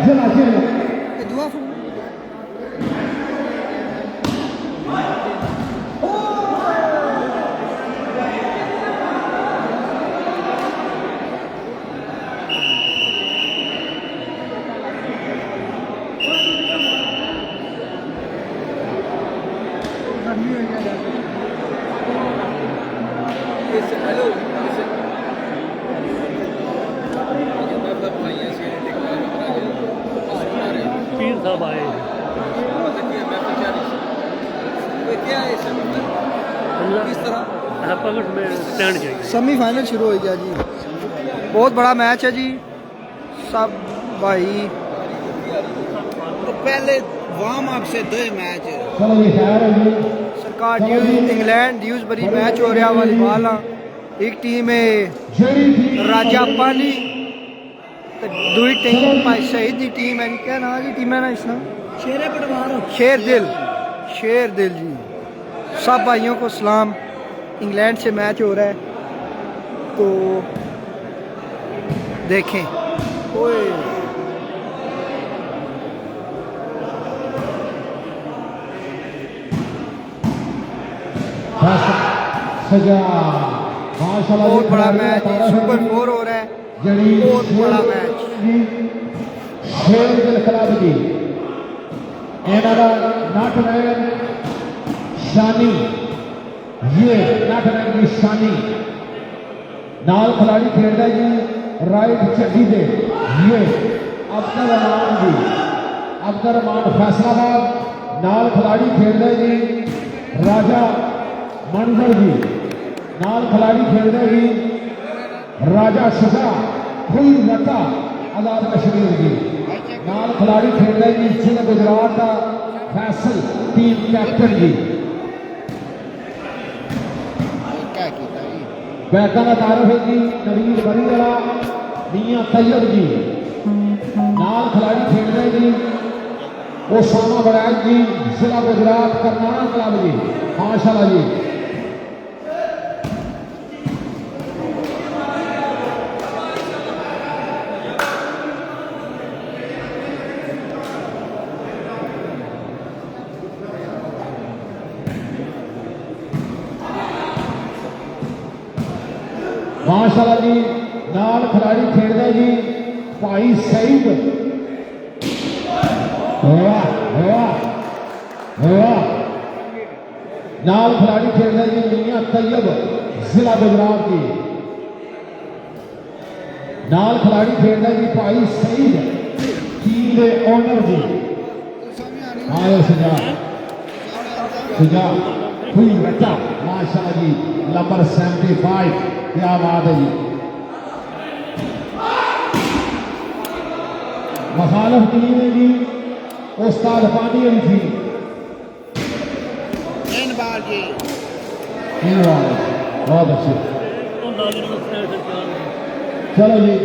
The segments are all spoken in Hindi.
जिला जिला दुआ पीर साहब आए पकड़ में स्टैंड चाहिए। सेमीफाइनल शुरू हो गया जी। बहुत बड़ा मैच है जी। सब भाई तो पहले वार्म अप से दो मैच चलो जी खैर है जी सरकार ड्यूज इंग्लैंड ड्यूसबरी मैच हो रहा वालीबॉल। एक टीम है राजा पाली दूई टीम भाई शहीद की टीम है। क्या नाम की टीम है ना इसका? शेरे पटवार शेर दिल जी। सब भाइयों को सलाम। इंग्लैंड से मैच हो रहा है तो देखें। ओए सजा माशाल्लाह बहुत बड़ा मैच है। सुपर 4 हो रहा है। बहुत बड़ा मैच। शेर दिल क्लब जी इन्होंने नटमैग शानी ये नटमैग की शानी नाल खिलाड़ी खेलता जी राइट चड्डी दे ये अब्दुल रहमान जी अब्दुल रहमान फैसलाबाद नाल खिलाड़ी खेलता जी राजा मंजर जी नाल खिलाड़ी खेलते जी राजा शुजा फुल रटा आजाद कश्मीर जी नाल खिलाड़ी खेलते जी जिला गुजरात का फैसल टीम कैप्टन जी बैका का तारफ है जी नवीर बरीवाला मियां तैयब जी नाल खिलाड़ी खेलते जी ओसामा बड़ैच जी जिला गुजरात करनाना क्लब जी माशाल्लाह जी। माशाल्लाह जी नाल खिलाड़ी खेलते जी भाई सईद वाह वाह वाह नाल खिलाड़ी खेलते जी मियां तैयब जिला गुजरात जी नाल खिलाड़ी खेलते जी भाई सईद टीम के ओनर जी आए सुजा हुई बच्चा माशाल्लाह जी नंबर 75 क्या बात है जी। मखालफ टीम है जी उस्ताद पानी अली थी बहुत अच्छे। चलो जी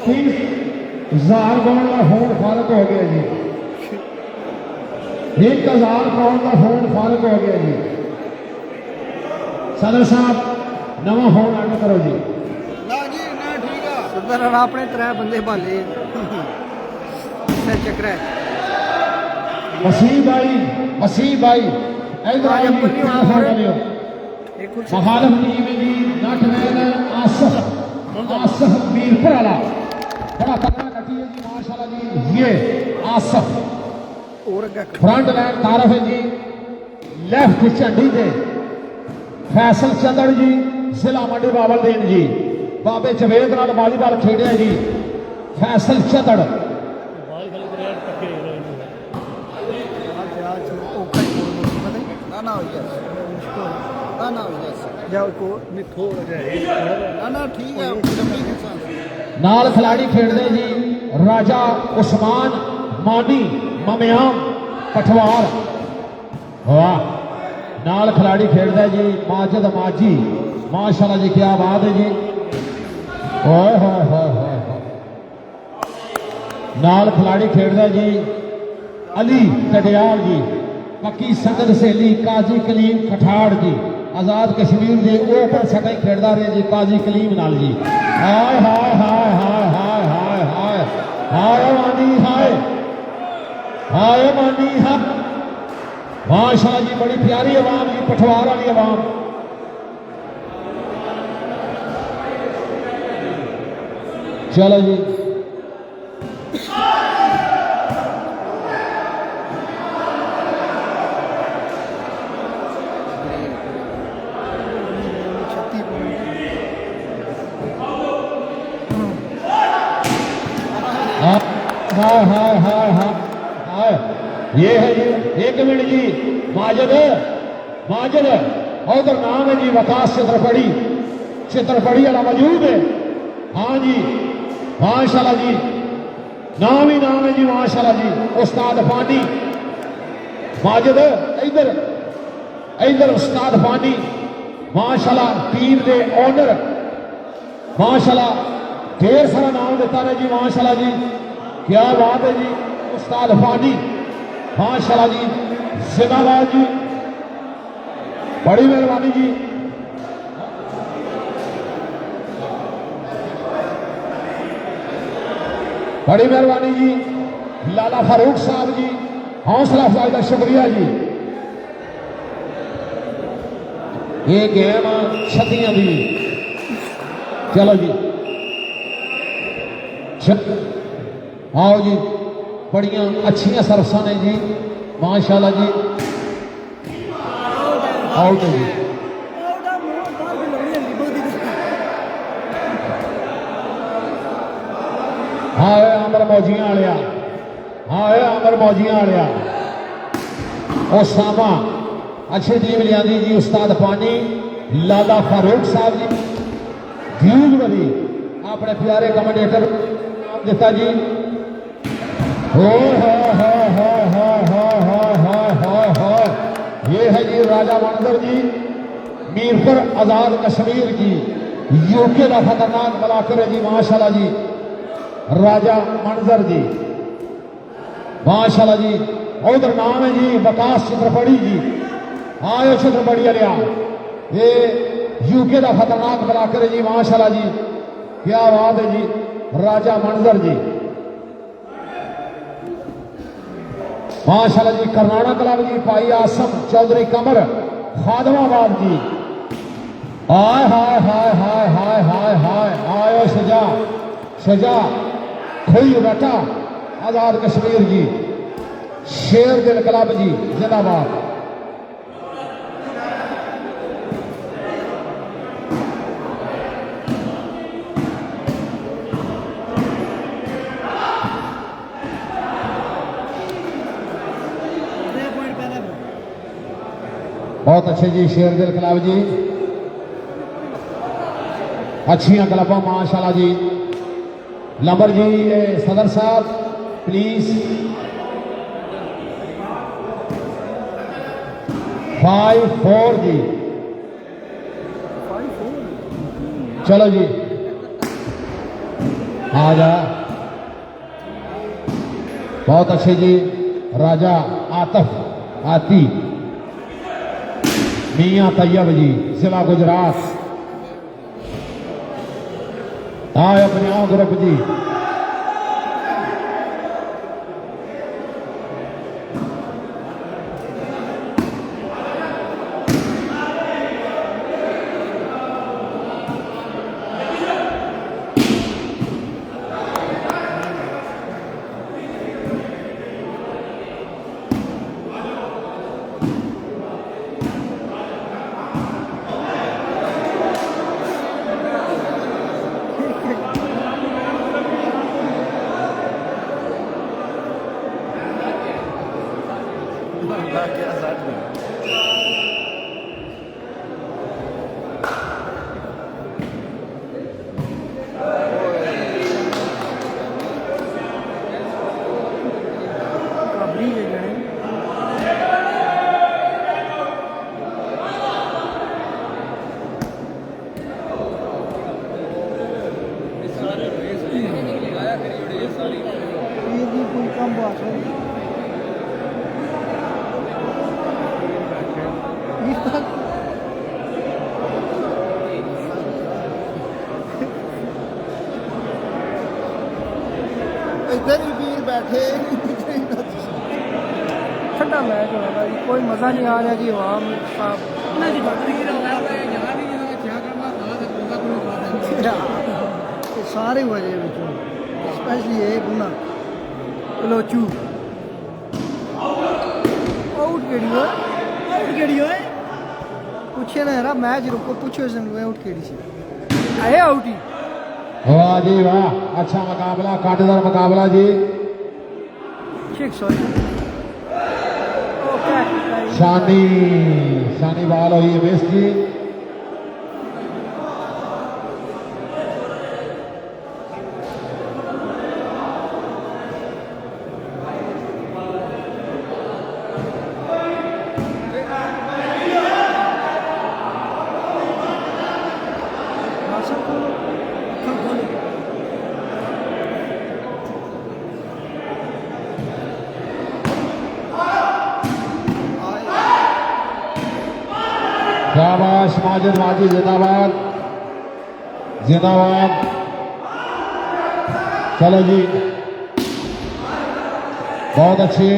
30,000 कौन का फोन फारक हो गया जी 1,000 कौन का फोन फारक हो गया जी। सदर साहब नवा फोन आर्डर करो जी। ना जी ना ठीक है सदर अपने 3 बंदे भाले चक्कर है। वसीम भाई इधर मखालफ टीम जी नटमैग आसफ मीरपुर वाला बड़ा तगड़ा कटी है जी माशाल्लाह जी। ये आसफ और फ्रंट लाइन तारफ है जी लेफ्ट झंडी दे फैसल चंदड़ जी जिला मंडी बावलदीन जी बाबे जवेद नाल वालीबॉल खेड़िया जी फैसल चंदड़ ना हो गया ना हो गया ना ठीक है। नाल खिलाड़ी खेड़ते जी राजा उस्मान मानी ममयाम पठवार वाह नाल खिलाड़ी खेड़ता जी माजिद माजी माशाल्लाह जी क्या बात है जी। ओए होए होए होए नाल खिलाड़ी खेड़ता जी अली कटियाल जी पक्की संगत सहेली काजी कलीम खठाड़ जी आजाद कश्मीर के ओपन सटाई खेड़ता रहे जी काजी कलीम नाल जी। हाय हाय हाय हाय हाय हाय हाय हाय मानी हाय हाय मानी हाय। माशाल्लाह जी बड़ी प्यारी आवाम जी, पठवार वाली आवाम। चलो जी हाय हाय हाय हाय हाय। ये है जी, एक मिनट जी, माजिद माजिद और उधर नाम है जी वकास चित्रपड़ी, चित्रपड़ी वाला मौजूद है। हाँ जी माशाल्लाह जी, नाम ही नाम है जी माशाल्लाह जी। उस्ताद पानी माजिद इधर इधर उस्ताद पानी माशाल्लाह, टीम के ओनर माशाल्लाह, ढेर सारा नाम देता है जी माशाल्लाह जी। क्या बात है जी, उस्ताद फानी माशाल्लाह जी, जिंदाबाद जी, बड़ी मेहरबानी जी। बड़ी मेहरबानी जी, लाला फारूक साहब जी, हौसला अफजाई का शुक्रिया जी। ये गेम छतियां दी। चलो जी आओ जी, बड़िया अच्छिया सरफसा ने जी माशाल्लाह जी। आउट है जी, हाँ अमर मौजियां आलिया, हाँ अमर मौजियां आलिया। ओसामा अच्छी टीम लिया जी, उस्ताद पानी लाला फारूक साहब जी, व्यूज बनी अपने प्यारे कमेंटेटर दिता जी। हो ये है जी राजा मंजर जी, मीरपुर आजाद कश्मीर की यूके का खतरनाक बलाकर है जी माशाल्लाह जी, राजा मंजर जी माशाल्लाह जी। उधर नाम है जी वकास चित्रपड़ी जी, आयो चित्रपड़ी लिया, ये यूके का खतरनाक बलाकर है जी माशाल्लाह जी। क्या बात है जी, राजा मंजर जी माशाल्लाह जी। कर्नाटक क्लब जी भाई आसम चौधरी कमर खादमाबाद जी, हाय हाय हाय हाय हाय हाय हाय। आयो सजा सजा खुई बेटा आजाद कश्मीर जी, शेर दिल क्लब जी जिंदाबाद। बहुत अच्छे जी, शेर दिल क्लब जी, अच्छियां क्लबा माशाल्लाह जी। नंबर जी सदर साहब प्लीज 5-4 जी। चलो जी आ जा, बहुत अच्छे जी। राजा आतिफ आती मियां तैयब जी, जिला गुजरात, आए अपने ग्रुप जी। बैठे ठंडा मैच हो रहा जी, कोई मज़ा नहीं आ रहा जी। आवाम साहब सारे वजह स्पेशली ये गुना लोचू आउट केड़ी है पूछे ना यार मैच रुको पूछो इस आउट केड़ी सी आए आउट ही। वाह जी वाह, अच्छा मुकाबला, कांटेदार मुकाबला जी। शानी बाल हुई है मिस जी। शाबाश माजिद माजी, जिंदाबाद जिंदाबाद। चलो जी, बहुत अच्छे।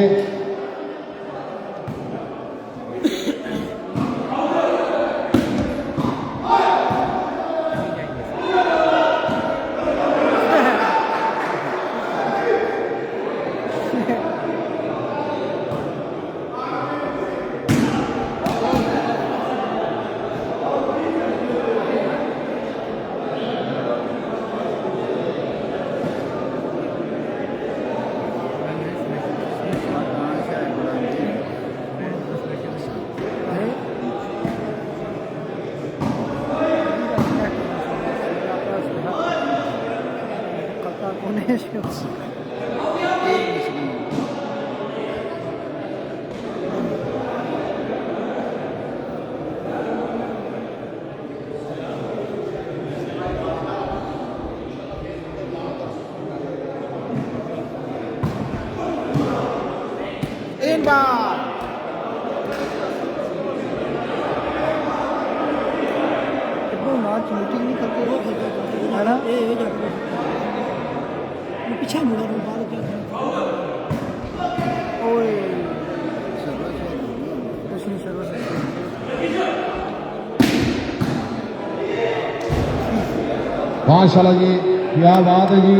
मीटिंग नहीं करते है ना पीछे मुड़ा ओए माशाल्लाह जी, क्या बात है जी।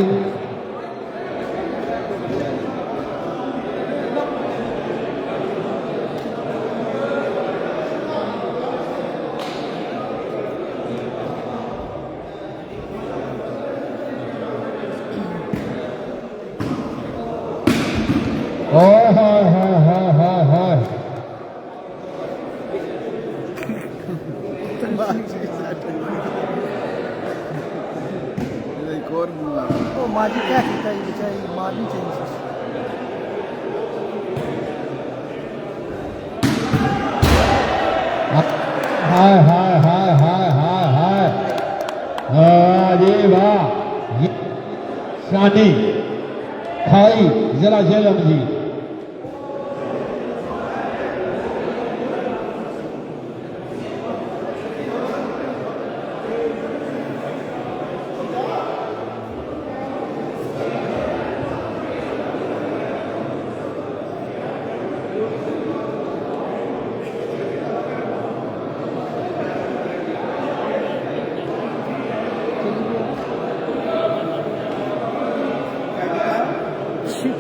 माजी क्या कहता है बेचारी मारनी चाहिए। हाय हाय हाय हाय हाय हाय, जी वाह, शानी खाई जरा जेलम जी।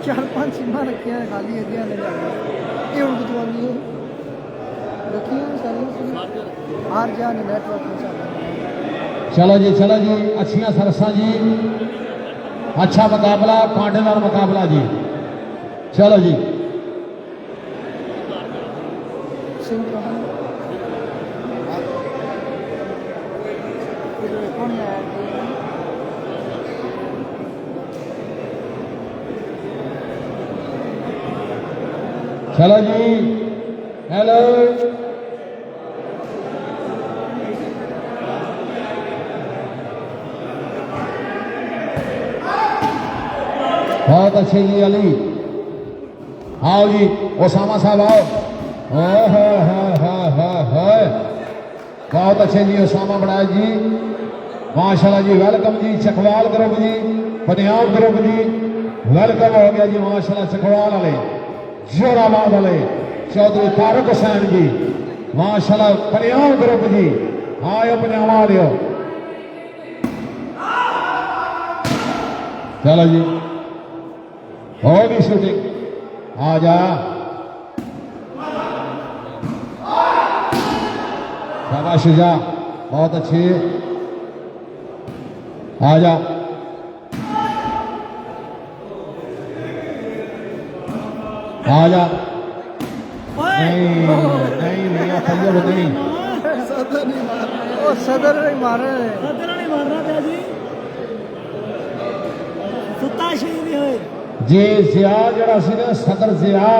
चार पांच सीमा रखी हैं खाली अगे आने जाने ये उनको तो नहीं रखी हैं सारी हार जाने नेटवर्क में चलो जी, अच्छियां सरसा जी, अच्छा मुकाबला, कांटेदार मुकाबला जी। चलो जी, चलो जी, हेलो बहुत अच्छे जी। अली आओ जी, ओसामा साहब आओ। बहुत अच्छे जी, ओसामा बड़ाज जी, माशाल्लाह जी, वेलकम जी। चकवाल ग्रुप जी, बनियाल ग्रुप जी, वेलकम हो गया जी माशाल्लाह चकवाल वाले जोराबाद वाले चौधरी तारक हुसैन जी माशाल्लाह कल्याण ग्रुप जी आए अपने आवा दियो चलो जी होगी शूटिंग आ जा शाबाश शुजा बहुत अच्छी आ जा आ जा नहीं नहीं मियां तैयब नहीं सदर नहीं मार रहे सदर नहीं मारना था जी सुता शहीद होए जे जिया जरा सी ना सदर जिया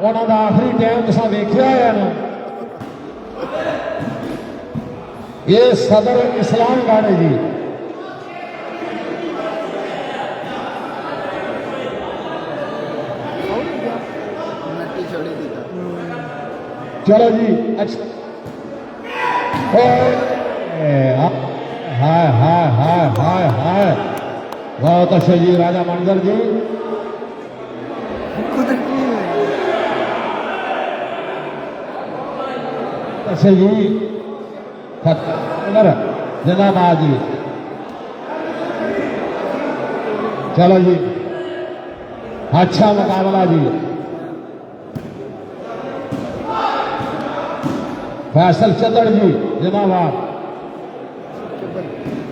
उन्हों का आखिरी टाइम तुसा वेख्या है ना ये सदर इस्लाम गाने जी नट्टी छोड़ी थी चलो जी अच्छा हाय हाय हाय हाय हाय बहुत अच्छे जी राजा मंजर जी अच्छे जी जिंदाबाद जी चलो जी अच्छा मुकाबला जी फैसल चंदड़ जी जिंदाबाद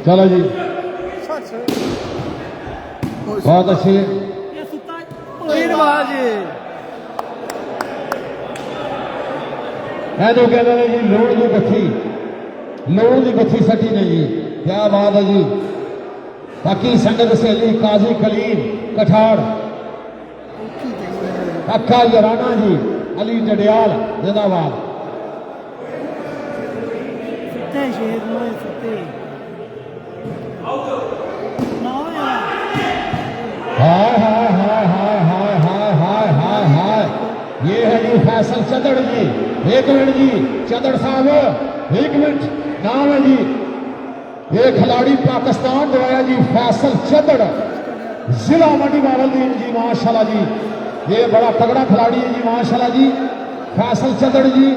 चलो जी बहुत अच्छी ये सुता तीन बार जी मैं तो कहते हैं जी लूण की गत्थी लूण की गत्थी सटी ने जी क्या बात है जी बाकी संगत सहेली काजी कलीम कठाड़ अक्का यराना जी अली डडियाल जिंदाबाद सुते शहीद होए सुते ना यार हाय हाय हाय हाय हाय हाय हाय हाय हाय ये है जी फैसल चंदड़ जी एक मिनट जी चंदड़ साहब एक मिनट नाम है जी ये खिलाड़ी पाकिस्तान जो आया जी फैसल चंदड़ जिला मंडी बावलदीन जी माशाल्लाह जी ये बड़ा तगड़ा खिलाड़ी है जी माशाल्लाह जी फैसल चंदड़ जी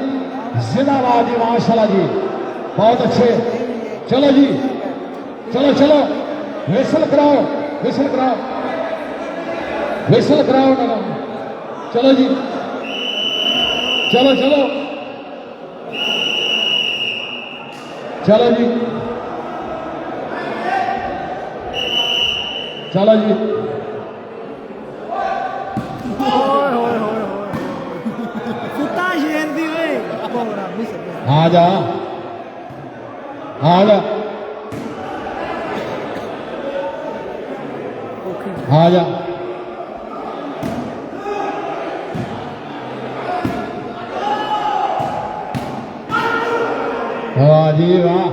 जिंदाबाद जी माशाल्लाह जी बहुत अच्छे चलो जी चलो चलो विसल कराओ विसल कराओ विसल कराओ ना चलो जी चलो चलो चलो जी चलो जी सुता शहीद दी होए आ जा आ जा आ जा वाह जी वाह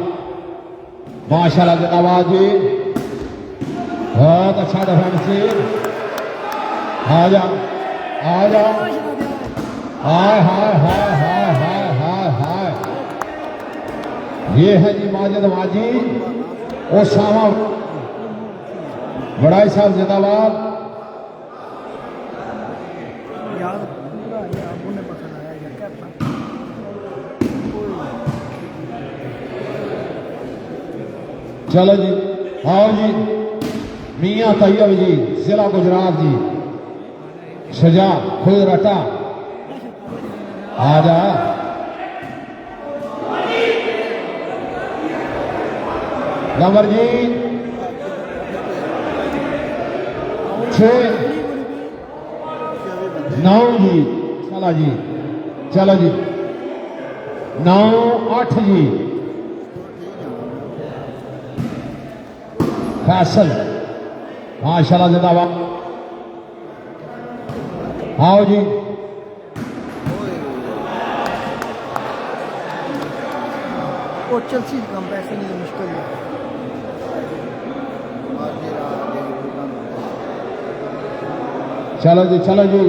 माशाल्लाह जिंदाबाद जी बहुत अच्छा डिफेंस जी आ जा हाय हाय हाय हाय हाय हाय हाय ये है जी माजिद माजी ओसामा बड़ाई साहब जिंदाबाद यार पूरा ये अबू ने पकड़ाया ये करता चलो जी आओ जी मियां तैयब जी जिला गुजरात जी शजा खुद रटा आ जा नंबर जी 6 9 जी चलो जी चलो जी 9 8 जी फैसल माशाल्लाह जिंदाबाद आओ जी वो चलसी कम पैसे नहीं मुश्किल है चलो जी चलो जी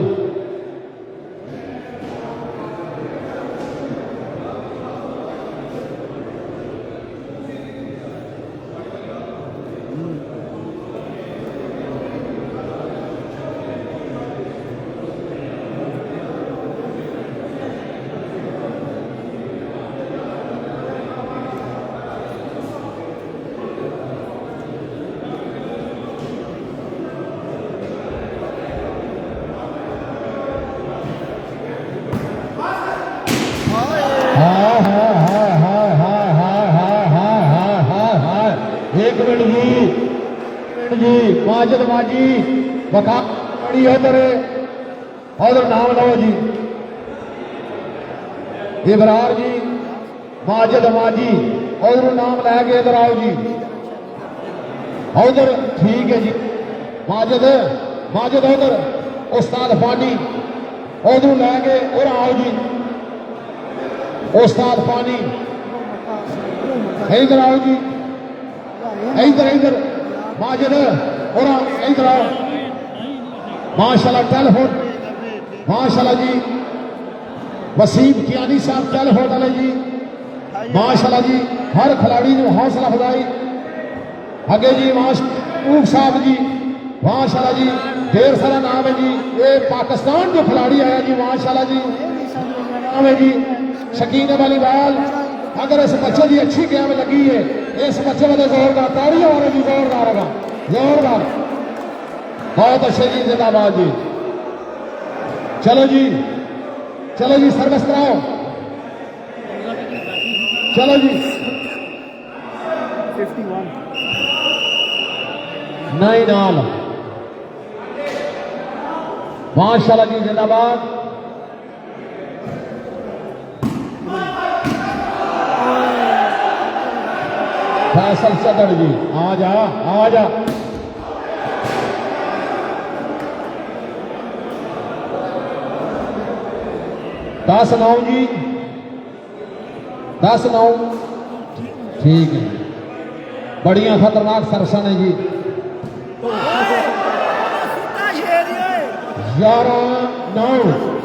माजिद माजी वका बड़ी उधर नाम लो जी इबरार जी माजिद माजी उधर नाम लैके इधर आओ जी उधर ठीक है जी माजिद माजिद उधर उस्ताद फानी उधर लैके और आओ जी उस्ताद फानी इधर आओ जी इधर इधर माजिद और इधर आओ माशाल्लाह टेलीफोन माशाल्लाह जी वसीम कियानी साहब टेलीफोन वाले जी माशाल्लाह जी हर खिलाड़ी ने हौसला अफजाई आगे जी माशूक साहब जी माशाल्लाह जी ढेर सारा नाम है जी ये पाकिस्तान जो खिलाड़ी आया जी माशाल्लाह जी नाम है जी शकीन वाली बाल अगर इस बच्चे की अच्छी गेम लगी है इस बच्चे वाले जोरदार ताड़ियां हो रही जोरदार होगा जोरदार बहुत अच्छे जी जिंदाबाद जी चलो जी सर्विस कराओ चलो जी 51 नहीं नाल माशाल्लाह जी जिंदाबाद फैसल सदर जी आ जा 10-9 जी 10-9 ठीक है बड़िया खतरनाक सरसन है जी 11-9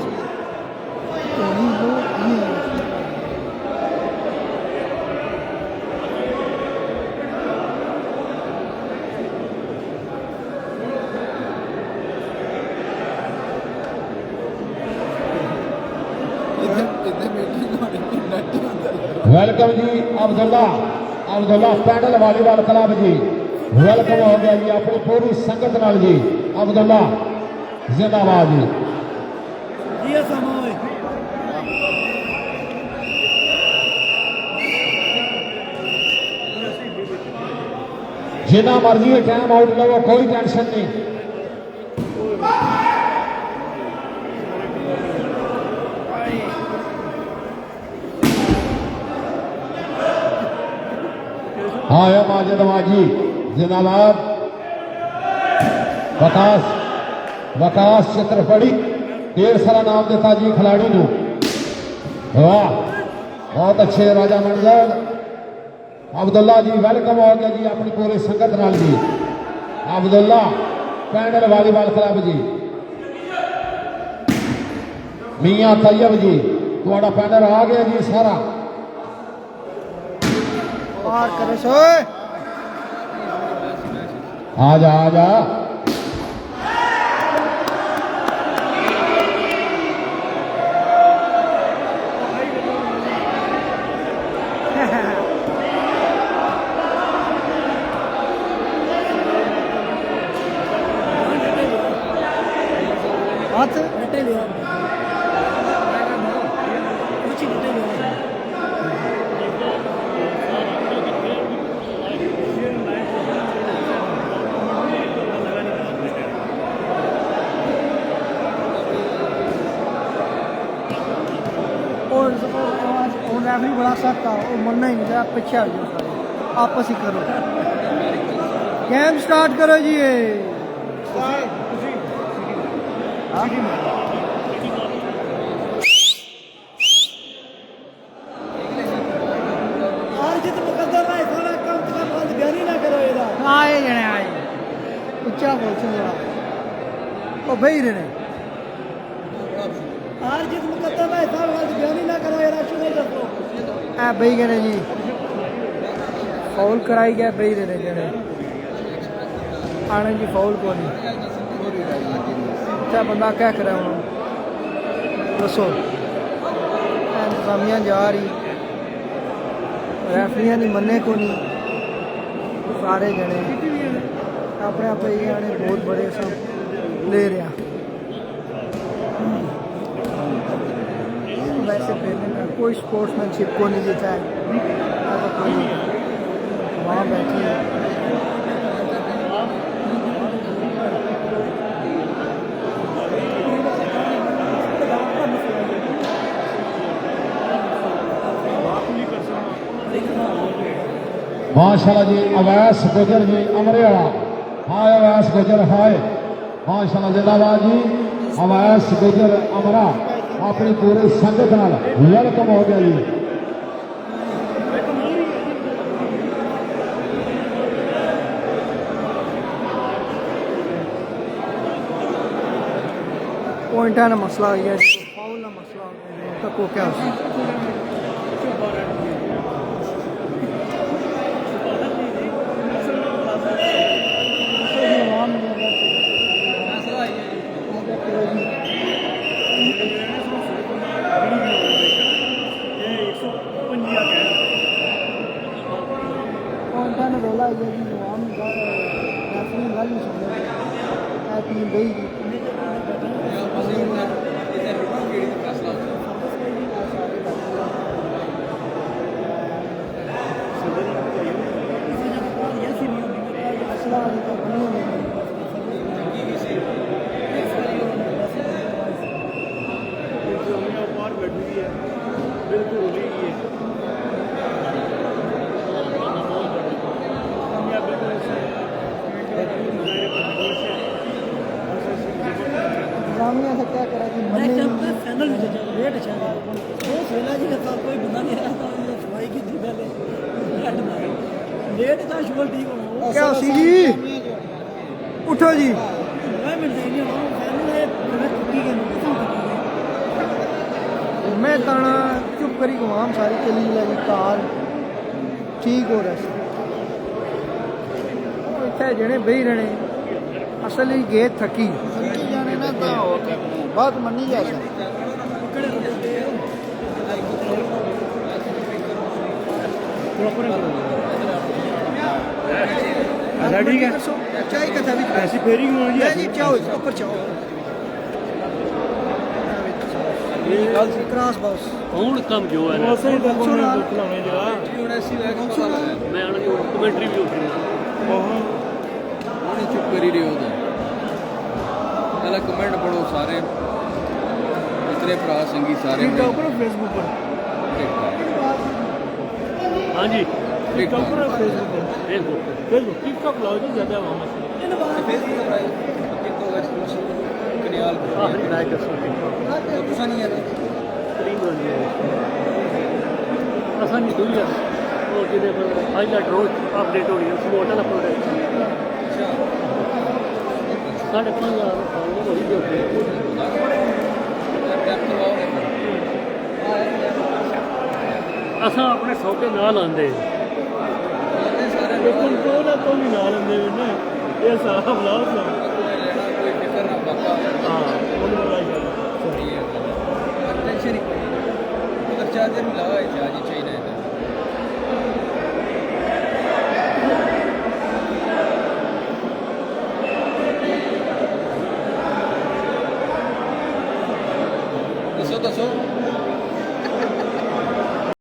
वेलकम जी अब्दुल्ला पैडल वॉलीबॉल क्लब जी वेलकम हो गया जी अपनी पूरी संगत नाल जी अब्दुल्ला जिंदाबाद जी ये समय जिना मर्जी टाइम आउट लो कोई टेंशन नहीं हाँ माजिद माजी जिंदाबाद वकास चित्रपड़ी ढेर सारा नाम देता जी खिलाड़ी को वाह बहुत अच्छे राजा मंडल अब्दुल्ला जी वेलकम हो गया जी अपनी पूरी संगत नाल जी अब्दुल्ला पैंडल वॉलीबॉल क्लब जी मियां तैयब जी थोड़ा पैंडल आ गया जी सारा पार करे सोए आ जा हाथ नटे लिया कुछ नटे लिया और रेफरी बड़ा सख्त था वो मनना ही नहीं था पीछे आ जाओ सारे आपस ही करो गेम स्टार्ट करो जी ये जित मुकद्दर भाई थोड़ा कम से कम बात गहरी ना करो इधर आए जने आए ऊंचा बोल थोड़ा ओ भाई रे हार जित मुकद्दर भाई थोड़ा बात गहरी ना करो यार शुरू कर दो आ भाई गने जी फाउल कराई गया भाई रे जने आने जी फाउल को नहीं क्या बंदा क्या करे दसो इंतजामिया जा रही रेफरियां नहीं मन्ने को नहीं सारे जने अपने आप ही आने बहुत बड़े सब ले रहा वैसे खेलने में कोई स्पोर्ट्समैनशिप को नहीं जीता है वहाँ बैठे माशाल्लाह जी अवैस गुजर जी अमरे वाला हाय अवैस गुजर हाय माशाल्लाह जिंदाबाद जी अवैस गुजर अमरा अपनी पूरी संगत नाल वेलकम हो गया जी पॉइंटा का मसला हो गया फाउल का मसला हो गया तक को क्या पॉइंटा ने रोला है जी नवाम रेफरी गल नहीं सुन रहे टीम गई इंतजामिया से क्या करा कि फाइनल रेट अच्छा है वो सोना जी का कोई बंदा नहीं आया था सफाई की थी पहले रेट का शुगर ठीक हो क्या सी जी उठो जी मैं मिलते नहीं हूं फाइनल है छुट्टी के मैं ताना चुप करी घुमाम सारी चली लगी कार ठीक हो रहा इतने जने बही रहने असल ही गे थकी जाने ना तो बात मनी जा अच्छा ठीक है चाय का था भी ऐसी फेरी क्यों हो जी चाओ ऊपर चाओ क्रॉस बॉस ਹੁਣ ਕੰਮ ਜੋ ਹੈ ਨਾ सही तो सुना ਮੈਂ ਉਹਨਾਂ ਦੀ ਕਮੈਂਟਰੀ ਵੀ ਉੱਠੀ ਉਹਨੇ ਚੁੱਪ ਕਰੀ ਰਹੀ ਉਹਦਾ ਪਹਿਲਾਂ ਕਮੈਂਟ ਪੜੋ ਸਾਰੇ ਇਤਨੇ ਭਰਾ ਸੰਗੀ ਸਾਰੇ फेसबुक पर ਹਾਂਜੀ फेसबुक पर ਫੇਸਬੁੱਕ फेसबुक टिकटॉक लाओ जी ज्यादा वहां ਫੇਸਬੁੱਕ ਕਨਿਆਲ ਆਖਰੀ ਮੈਚ ਦੱਸੋ ਤੁਸੀਂ ਨਹੀਂ ਹੈ ਕਰੀਮ ਬਣੀ ਹੈ ਅਸਾਂ ਨਹੀਂ ਦੋਈ ਉਹ ਜਿਹਦੇ ਪਰ ਹਾਈਲਾਈਟ ਰੋਜ਼ ਅਪਡੇਟ ਹੋ ਰਹੀ ਹੈ ਸਮੋਟਾ ਦਾ ਪ੍ਰੋਡਕਟ ਸਾਡੇ 5000 ਫਾਲੋਅਰ ਹੋ ਰਹੀ ਅਸਾਂ ਆਪਣੇ ਸੌਦੇ ਨਾਲ ਆਂਦੇ लेकिन तो भी ना लेंदे ने ये साहब लाओ ना ਕੋਈ ਫਿਕਰ ਨਾ ਬਾਬਾ ਹਾਂ बोलो भाई ਟੈਨਸ਼ਨ ਨਹੀਂ ਕੋਈ ਅਗਰ ਚਾਹਦੇ ਨੂੰ ਲਾਵਾ ਚਾਹੀ ਚਾਹੀਦਾ ਹੈ ਦੱਸੋ